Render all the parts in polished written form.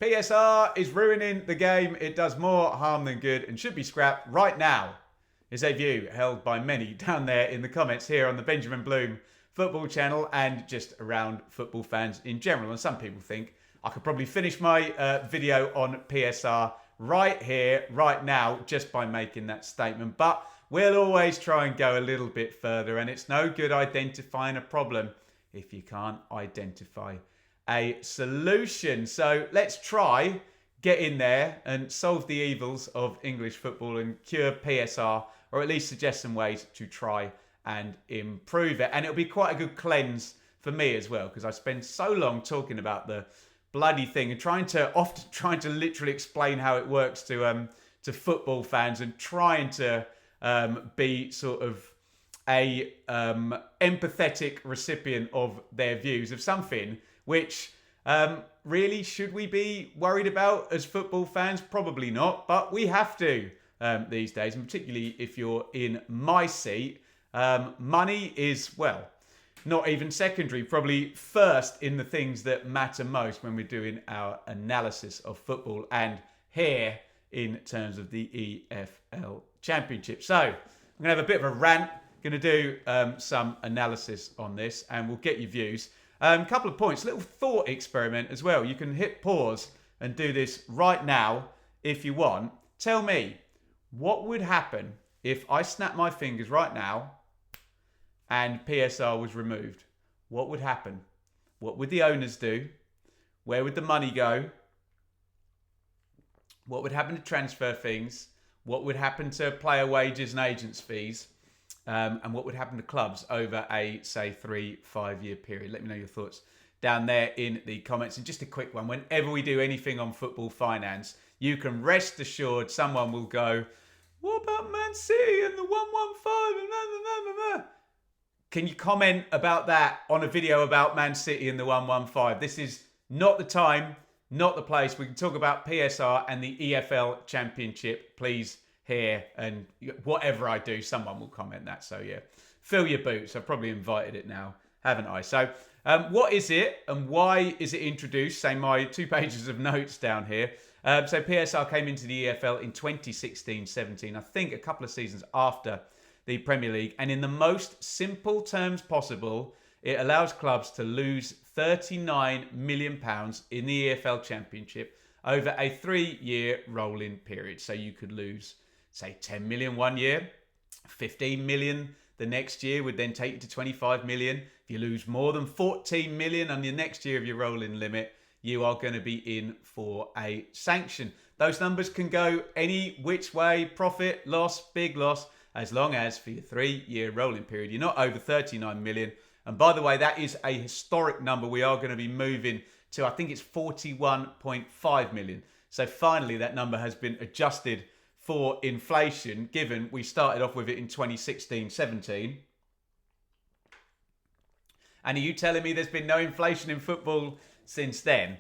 PSR is ruining the game. It does more harm than good and should be scrapped right now, is a view held by many down there in the comments here on the Benjamin Bloom football channel and just around football fans in general. And some people think I could probably finish my video on PSR right here, right now, just by making that statement. But we'll always try and go a little bit further, and it's no good identifying a problem if you can't identify a solution. So let's try get in there and solve the evils of English football and cure PSR, or at least suggest some ways to try and improve it. And it'll be quite a good cleanse for me as well, because I spend so long talking about the bloody thing and trying to literally explain how it works to football fans, and trying to be sort of a empathetic recipient of their views of something which really, should we be worried about as football fans? Probably not, but we have to these days, and particularly if you're in my seat. Money is, well, not even secondary, probably first in the things that matter most when we're doing our analysis of football, and here in terms of the EFL Championship. So I'm going to have a bit of a rant, going to do some analysis on this, and we'll get your views. A couple of points, little thought experiment as well. You can hit pause and do this right now if you want. Tell me, what would happen if I snap my fingers right now and PSR was removed? What would happen? What would the owners do? Where would the money go? What would happen to transfer fees? What would happen to player wages and agents' fees? And what would happen to clubs over a, say, 3-5 year period? Let me know your thoughts down there in the comments. And just a quick one, whenever we do anything on football finance, you can rest assured someone will go, what about Man City and the 115 and blah, blah, blah, blah. Can you comment about that on a video about Man City and the 115? This is not the time, not the place. We can talk about PSR and the EFL Championship, please, here. And whatever I do, someone will comment that. So yeah, fill your boots. I've probably invited it now, haven't I? So what is it and why is it introduced? Say my 2 pages of notes down here. So PSR came into the EFL in 2016-17, I think a couple of seasons after the Premier League. And in the most simple terms possible, it allows clubs to lose £39 million in the EFL Championship over a 3-year rolling period. So you could lose, say, 10 million one year, 15 million the next year would then take you to 25 million. If you lose more than 14 million on the next year of your rolling limit, you are going to be in for a sanction. Those numbers can go any which way, profit, loss, big loss, as long as for your 3-year rolling period, you're not over 39 million. And by the way, that is a historic number. We are going to be moving to, I think it's 41.5 million. So finally, that number has been adjusted for inflation, given we started off with it in 2016-17. And are you telling me there's been no inflation in football since then?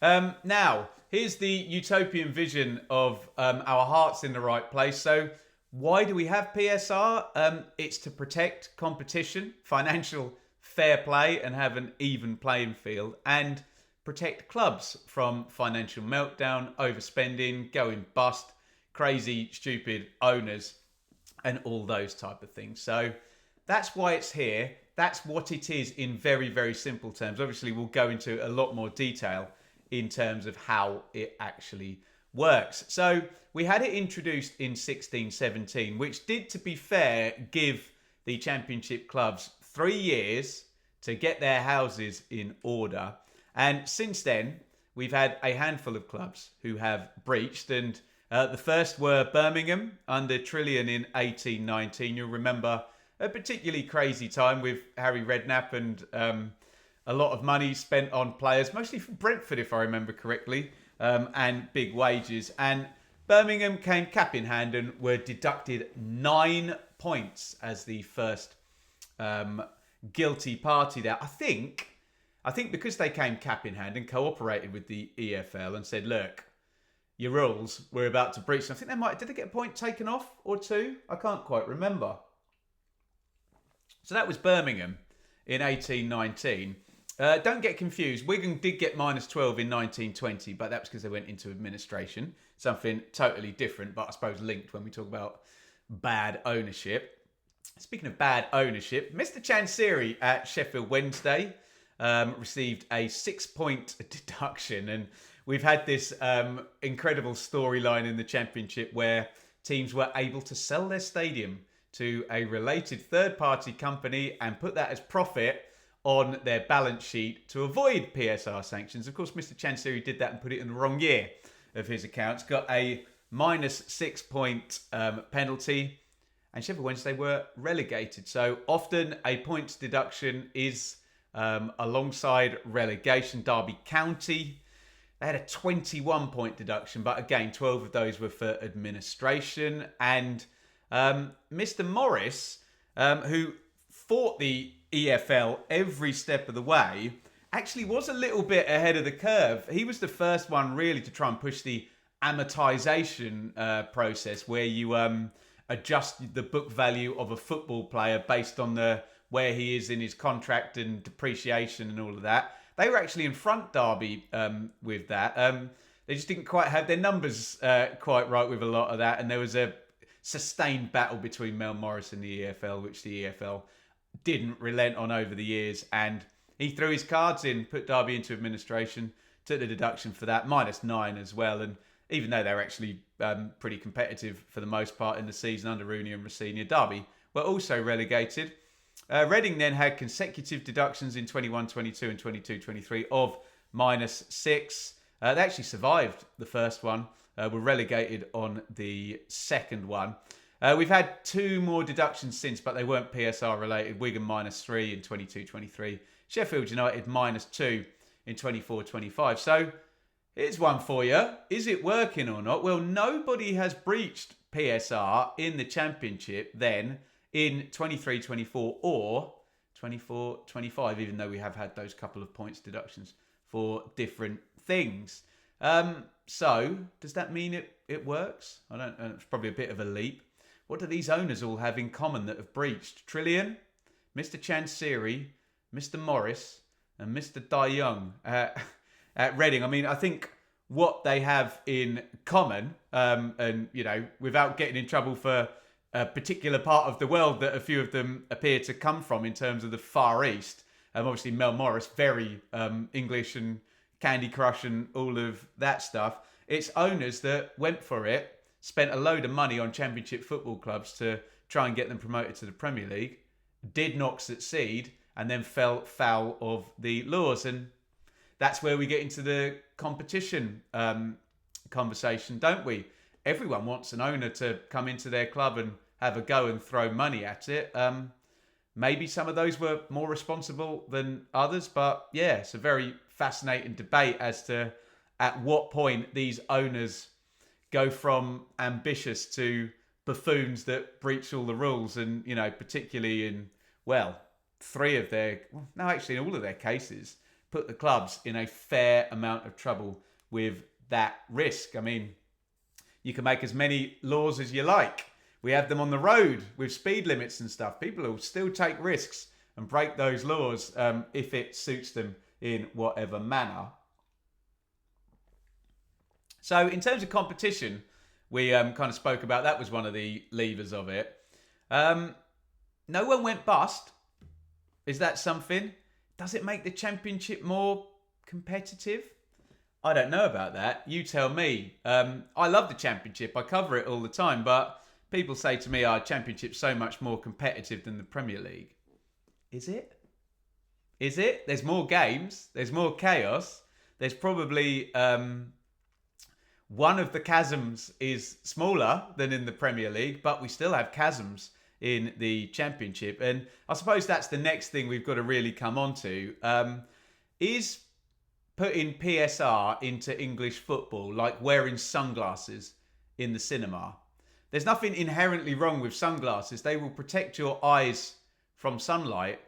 Now, here's the utopian vision of our hearts in the right place. So why do we have PSR? It's to protect competition, financial fair play, and have an even playing field, and protect clubs from financial meltdown, overspending, going bust, crazy, stupid owners, and all those type of things. So that's why it's here. That's what it is in very, very simple terms. Obviously, we'll go into a lot more detail in terms of how it actually works. So we had it introduced in 16-17, which did, to be fair, give the Championship clubs 3 years to get their houses in order. And since then, we've had a handful of clubs who have breached. And the first were Birmingham under Trillion in 18-19. You'll remember a particularly crazy time with Harry Redknapp and a lot of money spent on players, mostly from Brentford, if I remember correctly, and big wages. And Birmingham came cap in hand and were deducted 9 points as the first guilty party there. I think because they came cap in hand and cooperated with the EFL and said, look, your rules, we're about to breach them. I think did they get a point taken off or 2? I can't quite remember. So that was Birmingham in 18-19. Don't get confused. Wigan did get minus 12 in 1920, but that was because they went into administration. Something totally different, but I suppose linked when we talk about bad ownership. Speaking of bad ownership, Mr. Chansiri at Sheffield Wednesday received a 6-point deduction. And we've had this incredible storyline in the Championship where teams were able to sell their stadium to a related third-party company and put that as profit on their balance sheet to avoid PSR sanctions. Of course, Mr. Chansiri did that and put it in the wrong year of his accounts. Got a minus 6-point penalty, and Sheffield Wednesday were relegated. So often a points deduction is alongside relegation. Derby County, they had a 21-point deduction, but again, 12 of those were for administration. And Mr. Morris, who fought the EFL every step of the way, actually was a little bit ahead of the curve. He was the first one really to try and push the amortization process, where you adjust the book value of a football player based on where he is in his contract and depreciation and all of that. They were actually in front, Derby, with that. They just didn't quite have their numbers quite right with a lot of that, and there was a sustained battle between Mel Morris and the EFL, which the EFL didn't relent on over the years, and he threw his cards in, put Derby into administration, took the deduction for that, -9 as well. And even though they were actually pretty competitive for the most part in the season under Rooney and Rossini, Derby were also relegated. Reading then had consecutive deductions in 21-22 and 22-23 of -6. They actually survived the first one, were relegated on the second one. We've had 2 more deductions since, but they weren't PSR related. Wigan -3 in 22-23. Sheffield United -2 in 24-25. So here's one for you. Is it working or not? Well, nobody has breached PSR in the Championship then in 23-24 or 24-25, even though we have had those couple of points deductions for different things. So does that mean it works? I don't know. It's probably a bit of a leap. What do these owners all have in common that have breached? Trillian, Mr. Chansiri, Mr. Morris, and Mr. Dai Young at Reading. I mean, I think what they have in common, and, you know, without getting in trouble for a particular part of the world that a few of them appear to come from in terms of the Far East. Obviously, Mel Morris, very English and Candy Crush and all of that stuff. It's owners that went for it, spent a load of money on Championship football clubs to try and get them promoted to the Premier League, did not succeed, and then fell foul of the laws. And that's where we get into the competition conversation, don't we? Everyone wants an owner to come into their club and have a go and throw money at it. Maybe some of those were more responsible than others, but yeah, it's a very fascinating debate as to at what point these owners go from ambitious to buffoons that breach all the rules. And, you know, particularly in, well, in all of their cases, put the clubs in a fair amount of trouble with that risk. I mean, you can make as many laws as you like. We have them on the road with speed limits and stuff. People will still take risks and break those laws if it suits them in whatever manner. So in terms of competition, we kind of spoke about that was one of the levers of it. No one went bust. Is that something? Does it make the Championship more competitive? I don't know about that. You tell me. I love the Championship. I cover it all the time. But people say to me, Championship's so much more competitive than the Premier League. Is it? Is it? There's more games. There's more chaos. There's probably... one of the chasms is smaller than in the Premier League, but we still have chasms in the Championship. And I suppose that's the next thing we've got to really come on to. Is putting PSR into English football like wearing sunglasses in the cinema. There's nothing inherently wrong with sunglasses. They will protect your eyes from sunlight.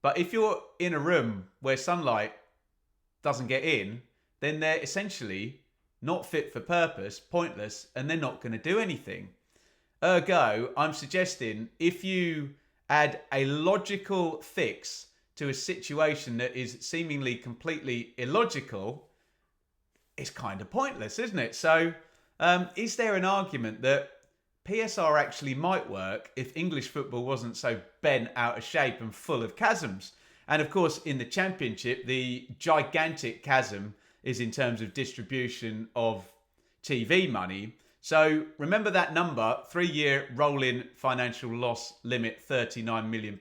But if you're in a room where sunlight doesn't get in, then they're essentially not fit for purpose, pointless, and they're not going to do anything. Ergo, I'm suggesting if you add a logical fix to a situation that is seemingly completely illogical is kind of pointless, isn't it? So, is there an argument that PSR actually might work if English football wasn't so bent out of shape and full of chasms? And of course, in the Championship, the gigantic chasm is in terms of distribution of TV money. So remember that number, 3-year rolling financial loss limit, £39 million.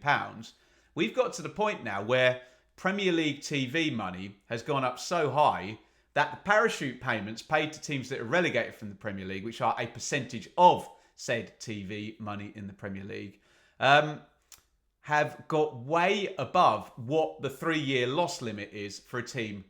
We've got to the point now where Premier League TV money has gone up so high that the parachute payments paid to teams that are relegated from the Premier League, which are a percentage of said TV money in the Premier League, have got way above what the 3-year loss limit is for a team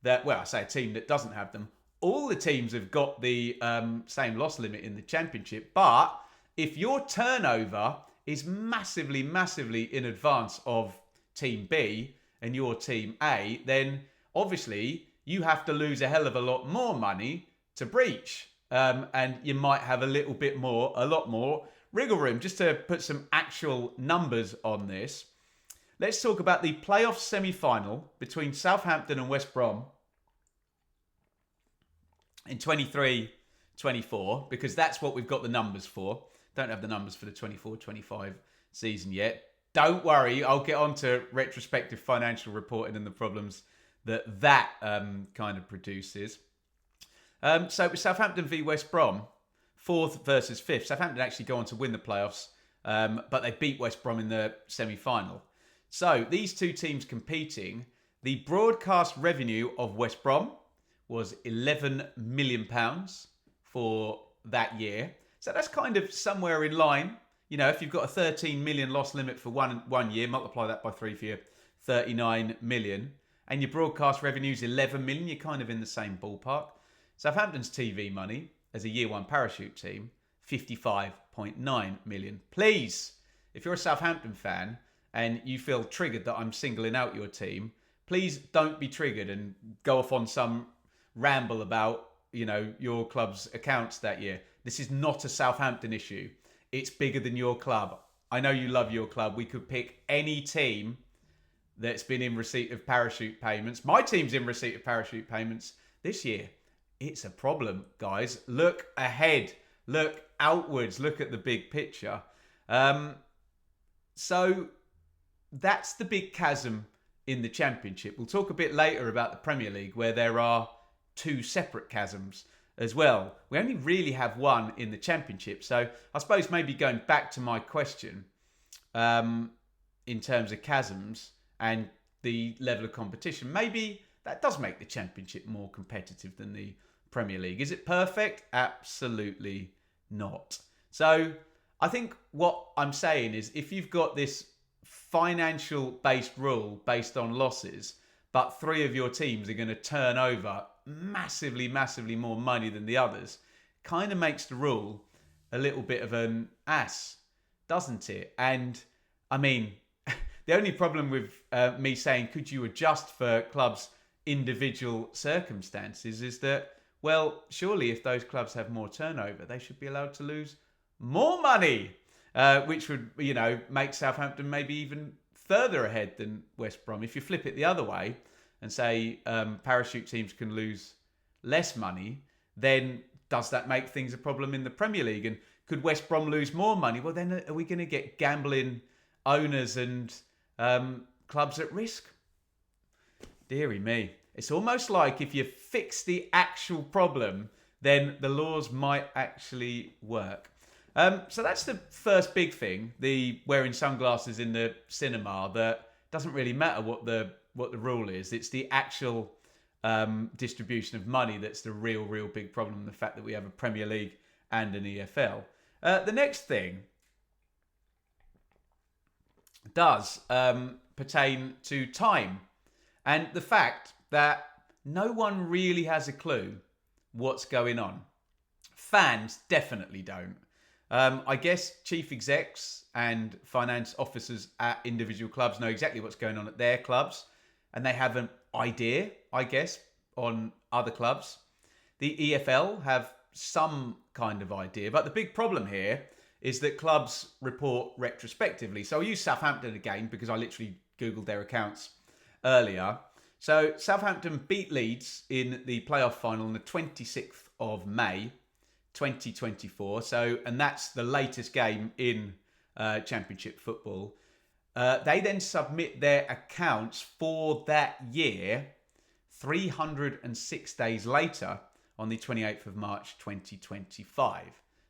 that, well, I say a team that doesn't have them. All the teams have got the same loss limit in the Championship. But if your turnover is massively, massively in advance of Team B and your Team A, then obviously you have to lose a hell of a lot more money to breach. And you might have a lot more wriggle room. Just to put some actual numbers on this, let's talk about the playoff semi-final between Southampton and West Brom in 23-24, because that's what we've got the numbers for. Don't have the numbers for the 24-25 season yet. Don't worry, I'll get on to retrospective financial reporting and the problems that kind of produces. So with Southampton v West Brom, 4th versus 5th. Southampton actually go on to win the playoffs, but they beat West Brom in the semi-final. So these two teams competing, the broadcast revenue of West Brom was £11 million for that year. So that's kind of somewhere in line. You know, if you've got a 13 million loss limit for one year, multiply that by 3 for your 39 million. And your broadcast revenue's 11 million, you're kind of in the same ballpark. Southampton's TV money as a year one parachute team, 55.9 million. Please, if you're a Southampton fan and you feel triggered that I'm singling out your team, please don't be triggered and go off on some ramble about, you know, your club's accounts that year. This is not a Southampton issue. It's bigger than your club. I know you love your club. We could pick any team that's been in receipt of parachute payments. My team's in receipt of parachute payments this year. It's a problem, guys. Look ahead. Look outwards. Look at the big picture. So that's the big chasm in the Championship. We'll talk a bit later about the Premier League, where there are 2 separate chasms as well. We only really have one in the Championship. So I suppose maybe going back to my question, in terms of chasms and the level of competition, maybe that does make the Championship more competitive than the Premier League. Is it perfect? Absolutely not. So I think what I'm saying is, if you've got this financial based rule based on losses, but 3 of your teams are going to turn over massively, massively more money than the others, kind of makes the rule a little bit of an ass, doesn't it? And I mean, the only problem with me saying, could you adjust for clubs' individual circumstances, is that, well, surely if those clubs have more turnover, they should be allowed to lose more money, which would, you know, make Southampton maybe even further ahead than West Brom. If you flip it the other way and say parachute teams can lose less money, then does that make things a problem in the Premier League? And could West Brom lose more money? Well, then are we going to get gambling owners and clubs at risk? Dearie me. It's almost like if you fix the actual problem, then the laws might actually work. So that's the first big thing, the wearing sunglasses in the cinema, that doesn't really matter what the rule is. It's the actual distribution of money that's the real big problem, the fact that we have a Premier League and an EFL. The next thing does pertain to time, and the fact that no one really has a clue what's going on. Fans definitely don't. I guess chief execs and finance officers at individual clubs know exactly what's going on at their clubs, and they have an idea, I guess, on other clubs. The EFL have some kind of idea, but the big problem here is that clubs report retrospectively. So I'll use Southampton again because I literally Googled their accounts earlier. So Southampton beat Leeds in the playoff final on the 26th of May 2024. And that's the latest game in Championship football. They then submit their accounts for that year 306 days later on the 28th of March 2025.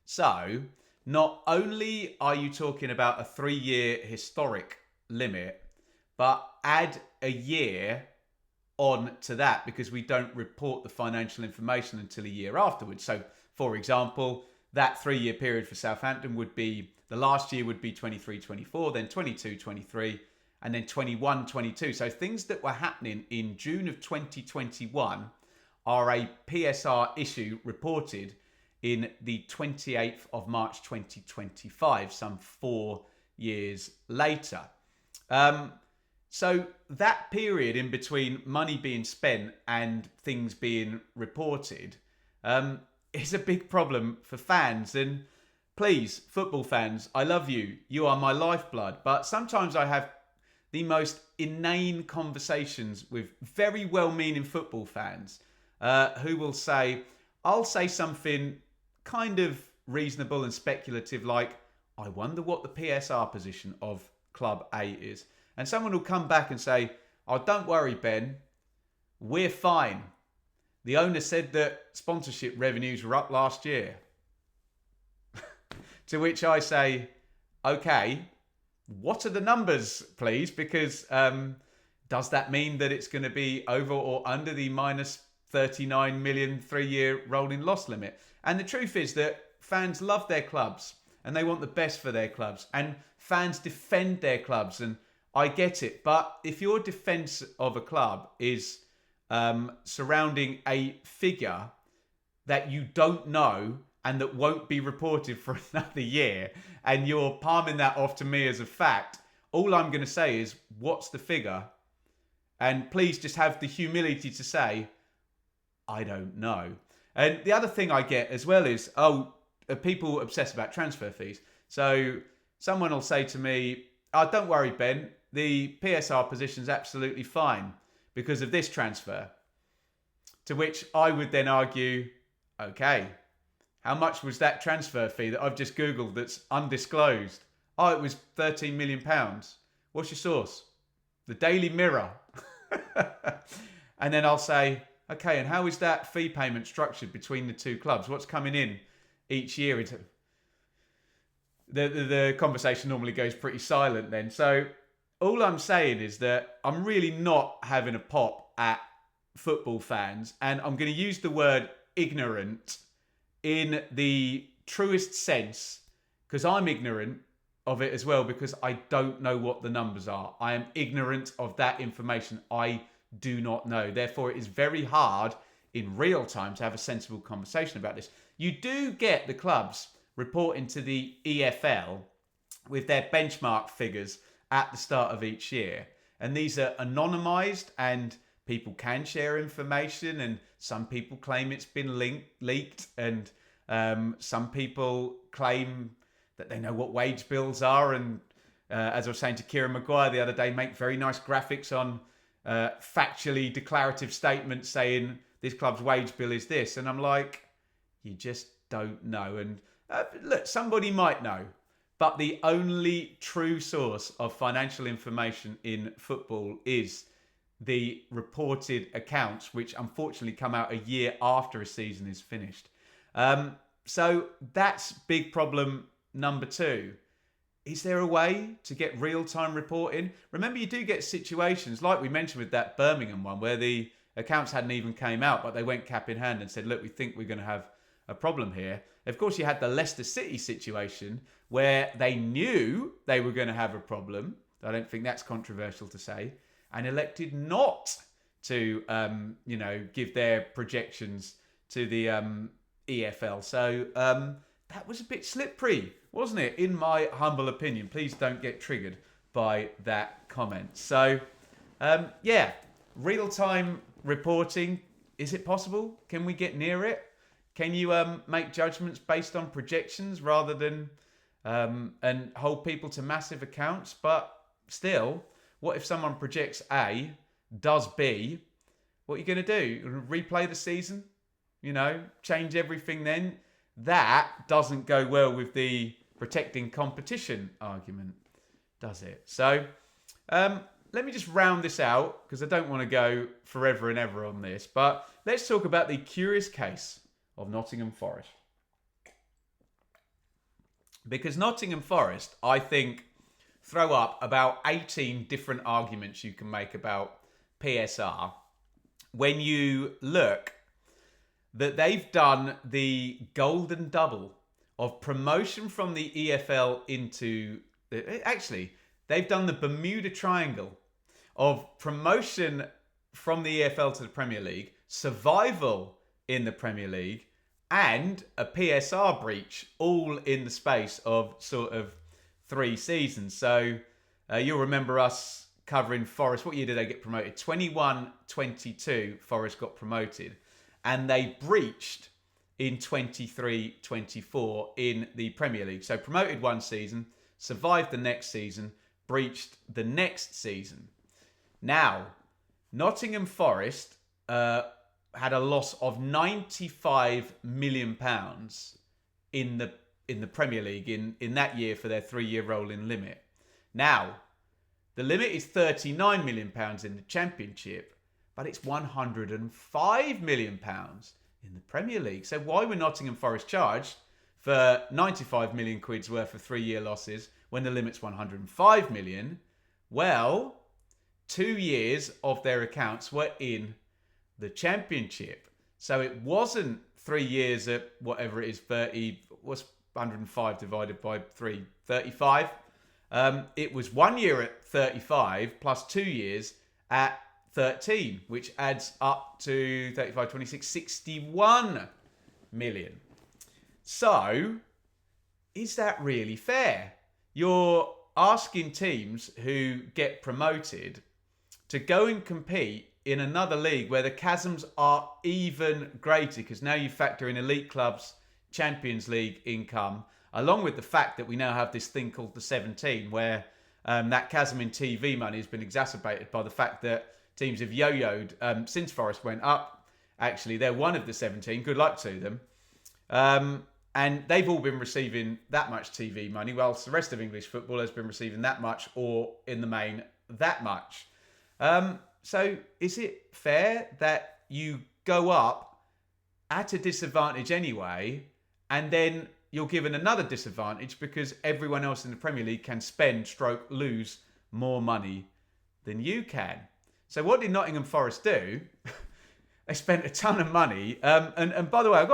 So not only are you talking about a 3-year historic limit, but add a year on to that because we don't report the financial information until a year afterwards. So, for example, that 3-year period for Southampton would be, the last year would be 23-24, then 22-23, and then 21-22. So things that were happening in June of 2021 are a PSR issue reported in the 28th of March 2025, some 4 years later. So that period in between money being spent and things being reported is a big problem for fans. And please, football fans, I love you. You are my lifeblood. But sometimes I have the most inane conversations with very well-meaning football fans who will say, I'll say something kind of reasonable and speculative like, I wonder what the PSR position of Club A is. And someone will come back and say, oh, don't worry, Ben, we're fine. The owner said that sponsorship revenues were up last year. To which I say, okay, what are the numbers, please? Because does that mean that it's going to be over or under the minus 39 million 3-year rolling loss limit? And the truth is that fans love their clubs and they want the best for their clubs. And fans defend their clubs. And I get it. But if your defence of a club is surrounding a figure that you don't know and that won't be reported for another year, and you're palming that off to me as a fact, all I'm going to say is, what's the figure? And please just have the humility to say, I don't know. And the other thing I get as well is, people obsess about transfer fees. So someone will say to me, oh, don't worry, Ben, the PSR position's absolutely fine because of this transfer. To which I would then argue, okay, how much was that transfer fee that I've just Googled that's undisclosed? Oh, it was £13 million. What's your source? The Daily Mirror. And then I'll say, okay, and how is that fee payment structured between the two clubs? What's coming in each year? The conversation normally goes pretty silent then. So all I'm saying is that I'm really not having a pop at football fans, and I'm going to use the word ignorant in the truest sense, because I'm ignorant of it as well, because I don't know what the numbers are. I am ignorant of that information. I do not know. Therefore, it is very hard in real time to have a sensible conversation about this. You do get the clubs reporting to the EFL with their benchmark figures at the start of each year. And these are anonymised and people can share information, and some people claim it's been leaked, and some people claim that they know what wage bills are, and as I was saying to Kieran Maguire the other day, make very nice graphics on factually declarative statements saying this club's wage bill is this. And I'm like, you just don't know. And look, somebody might know, but the only true source of financial information in football is the reported accounts, which unfortunately come out a year after a season is finished. So that's big problem number 2. Is there a way to get real-time reporting? Remember, you do get situations like we mentioned with that Birmingham one where the accounts hadn't even came out, but they went cap in hand and said, look, we think we're going to have a problem here. Of course, you had the Leicester City situation where they knew they were going to have a problem. I don't think that's controversial to say, and elected not to, give their projections to the EFL. So that was a bit slippery, wasn't it? In my humble opinion. Please don't get triggered by that comment. So, real-time reporting. Is it possible? Can we get near it? Can you make judgments based on projections rather than and hold people to massive accounts? But still, what if someone projects A, does B? What are you going to do? You're going to replay the season? Change everything then? That doesn't go well with the protecting competition argument, does it? So let me just round this out because I don't want to go forever and ever on this. But let's talk about the curious case of Nottingham Forest. Because Nottingham Forest, I think, throw up about 18 different arguments you can make about PSR when you look that they've done the golden double of promotion from the EFL into... Actually, they've done the Bermuda Triangle of promotion from the EFL to the Premier League, survival in the Premier League, and a PSR breach, all in the space of sort of 3 seasons. So you'll remember us covering Forest. What year did they get promoted? 21-22, Forest got promoted. And they breached in 23-24 in the Premier League. So promoted one season, survived the next season, breached the next season. Now, Nottingham Forest had a loss of £95 million in the Premier League in that year for their 3-year rolling limit. Now, the limit is £39 million in the Championship, but it's £105 million in the Premier League. So why were Nottingham Forest charged for 95 million quid's worth of 3-year losses when the limit's 105 million? Well, 2 years of their accounts were in the Championship. So it wasn't 3 years at whatever it is, 30, what's 105 divided by 3? 35. It was 1 year at 35 plus 2 years at 13, which adds up to 35, 26, 61 million. So, is that really fair? You're asking teams who get promoted to go and compete in another league where the chasms are even greater, because now you factor in elite clubs, Champions League income, along with the fact that we now have this thing called the 17, where that chasm in TV money has been exacerbated by the fact that teams have yo-yoed since Forest went up. Actually, they're one of the 17. Good luck to them. And they've all been receiving that much TV money, whilst the rest of English football has been receiving that much, or in the main, that much. So is it fair that you go up at a disadvantage anyway, and then you're given another disadvantage because everyone else in the Premier League can lose more money than you can? So what did Nottingham Forest do? They spent a ton of money. And by the way,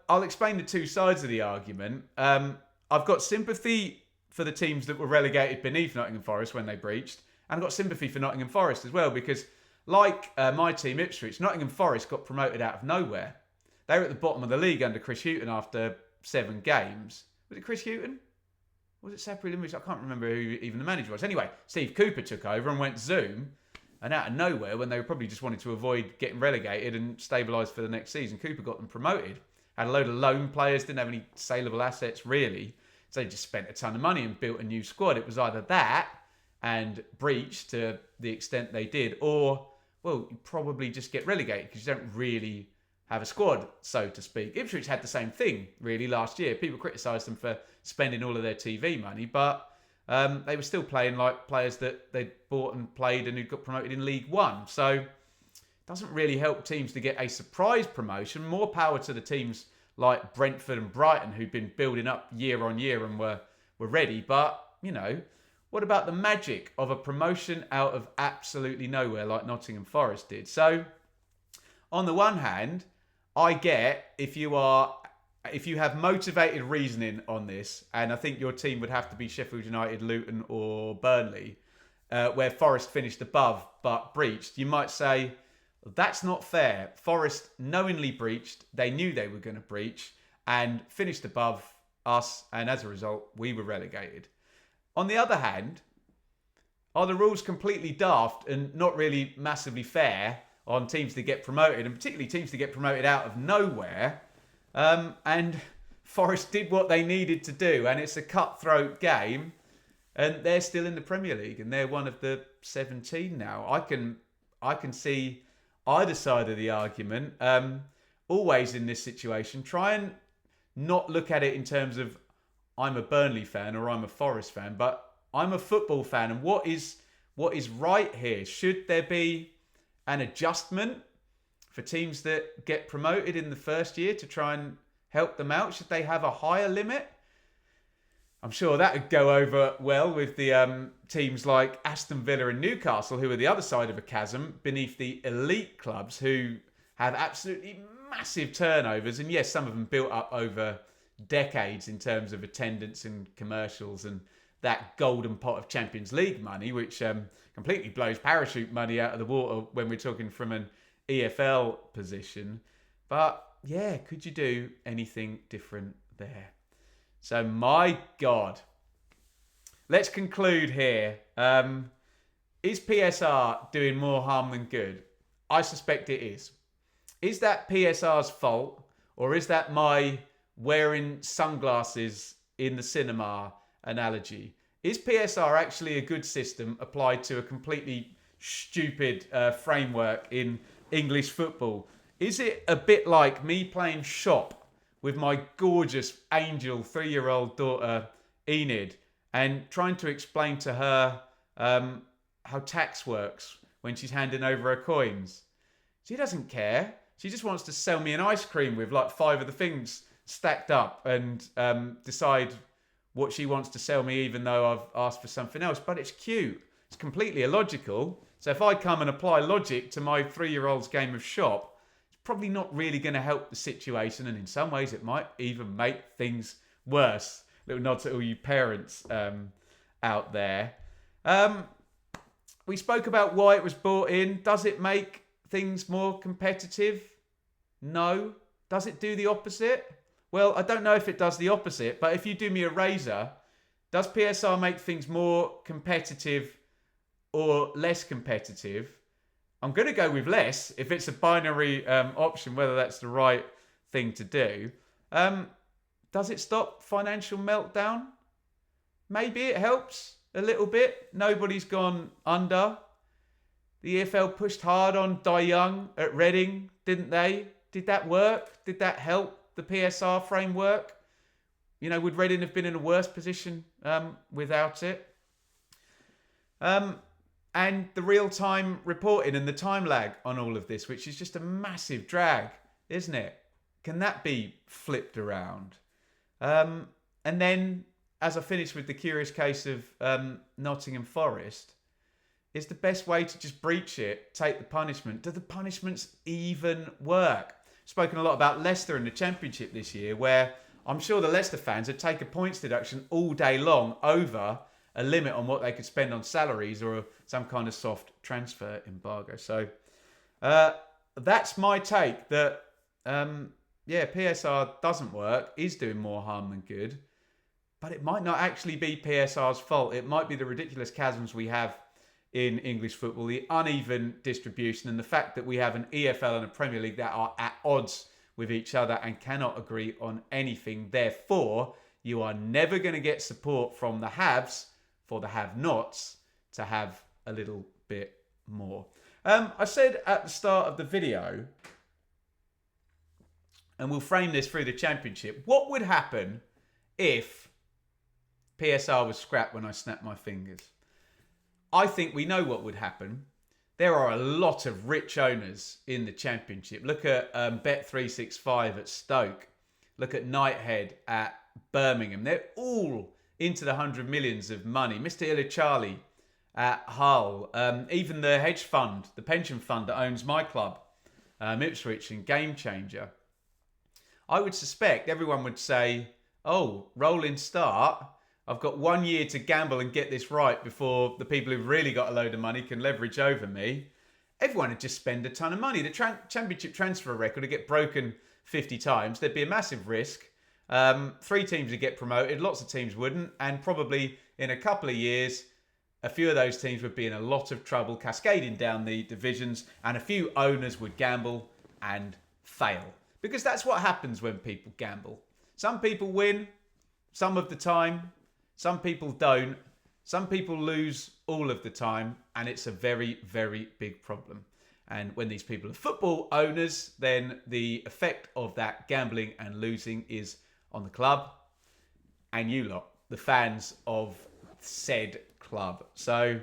I'll explain the two sides of the argument. I've got sympathy for the teams that were relegated beneath Nottingham Forest when they breached. And I've got sympathy for Nottingham Forest as well, because like my team, Ipswich, Nottingham Forest got promoted out of nowhere. They were at the bottom of the league under Chris Hughton after 7 games. Was it Chris Hughton? Was it Sapri Limrich? I can't remember who even the manager was. Anyway, Steve Cooper took over and went Zoom. And out of nowhere, when they probably just wanted to avoid getting relegated and stabilise for the next season, Cooper got them promoted. Had a load of loan players, didn't have any saleable assets really. So they just spent a ton of money and built a new squad. It was either that and breach to the extent they did, or, well, you probably just get relegated because you don't really have a squad, so to speak. Ipswich had the same thing, really, last year. People criticised them for spending all of their TV money, but they were still playing like players that they'd bought and played and who got promoted in League One. So it doesn't really help teams to get a surprise promotion. More power to the teams like Brentford and Brighton, who've been building up year on year and were ready. But, what about the magic of a promotion out of absolutely nowhere like Nottingham Forest did? So, on the one hand, I get if you have motivated reasoning on this, and I think your team would have to be Sheffield United, Luton or Burnley, where Forest finished above but breached, you might say, that's not fair. Forest knowingly breached, they knew they were going to breach, and finished above us, and as a result, we were relegated. On the other hand, are the rules completely daft and not really massively fair on teams to get promoted, and particularly teams to get promoted out of nowhere? And Forest did what they needed to do, and it's a cutthroat game. and they're still in the Premier League, and they're one of the 17 now. I can see either side of the argument. Always in this situation, try and not look at it in terms of I'm a Burnley fan or I'm a Forest fan, but I'm a football fan. And what is right here? Should there be an adjustment for teams that get promoted in the first year to try and help them out? Should they have a higher limit? I'm sure that would go over well with the teams like Aston Villa and Newcastle, who are the other side of a chasm beneath the elite clubs who have absolutely massive turnovers. And yes, some of them built up over decades in terms of attendance and commercials and that golden pot of Champions League money, which completely blows parachute money out of the water when we're talking from an EFL position. But yeah, could you do anything different there? So my God, let's conclude here. Is PSR doing more harm than good? I suspect it is. Is that PSR's fault, or is that my wearing sunglasses in the cinema analogy? Is PSR actually a good system applied to a completely stupid framework in English football? Is it a bit like me playing shop with my gorgeous angel 3-year-old daughter Enid and trying to explain to her how tax works when she's handing over her coins? She doesn't care. She just wants to sell me an ice cream with like 5 of the things stacked up and decide what she wants to sell me, even though I've asked for something else. But it's cute. It's completely illogical. So if I come and apply logic to my 3-year-old's game of shop, it's probably not really going to help the situation. And in some ways, it might even make things worse. Little nod to all you parents out there. We spoke about why it was brought in. Does it make things more competitive? No. Does it do the opposite? Well, I don't know if it does the opposite, but if you do me a razor, does PSR make things more competitive or less competitive? I'm going to go with less if it's a binary option, whether that's the right thing to do. Does it stop financial meltdown? Maybe it helps a little bit. Nobody's gone under. The EFL pushed hard on Die Young at Reading, didn't they? Did that work? Did that help the PSR framework? You know, would Reading have been in a worse position without it? And the real-time reporting and the time lag on all of this, which is just a massive drag, isn't it? Can that be flipped around? And then, as I finish with the curious case of Nottingham Forest, is the best way to just breach it, take the punishment? Do the punishments even work? Spoken a lot about Leicester in the Championship this year, where I'm sure the Leicester fans would take a points deduction all day long over a limit on what they could spend on salaries or some kind of soft transfer embargo. So that's my take, that PSR doesn't work, is doing more harm than good, but it might not actually be PSR's fault. It might be the ridiculous chasms we have in English football, the uneven distribution, and the fact that we have an EFL and a Premier League that are at odds with each other and cannot agree on anything. Therefore, you are never going to get support from the haves for the have-nots to have a little bit more. I said at the start of the video, and we'll frame this through the Championship, what would happen if PSR was scrapped when I snapped my fingers? I think we know what would happen. There are a lot of rich owners in the Championship. Look at Bet365 at Stoke. Look at Knighthead at Birmingham. They're all into the 100 millions of money. Mr. Illichali at Hull. Even the hedge fund, the pension fund that owns my club, Ipswich and Game Changer. I would suspect everyone would say, oh, rolling start. I've got 1 year to gamble and get this right before the people who've really got a load of money can leverage over me. Everyone would just spend a ton of money. The Championship transfer record would get broken 50 times. There'd be a massive risk. 3 teams would get promoted. Lots of teams wouldn't. And probably in a couple of years, a few of those teams would be in a lot of trouble, cascading down the divisions. And a few owners would gamble and fail. Because that's what happens when people gamble. Some people win some of the time. Some people don't. Some people lose all of the time, and it's a very, very big problem. And when these people are football owners, then the effect of that gambling and losing is on the club and you lot, the fans of said club. So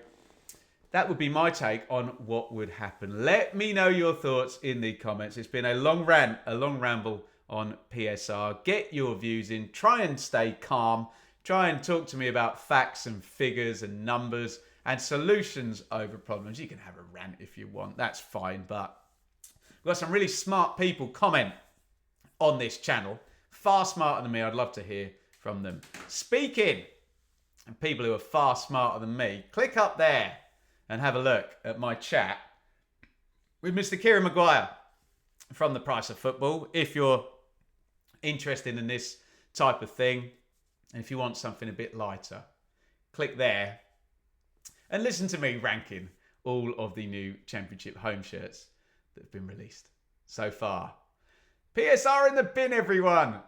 that would be my take on what would happen. Let me know your thoughts in the comments. It's been a long rant, a long ramble on PSR. Get your views in. Try and stay calm. Try and talk to me about facts and figures and numbers and solutions over problems. You can have a rant if you want. That's fine. But we've got some really smart people comment on this channel. Far smarter than me. I'd love to hear from them. Speaking of people who are far smarter than me, click up there and have a look at my chat with Mr. Kieran Maguire from The Price of Football. If you're interested in this type of thing, and if you want something a bit lighter, click there and listen to me ranking all of the new Championship home shirts that have been released so far. PSR in the bin, everyone.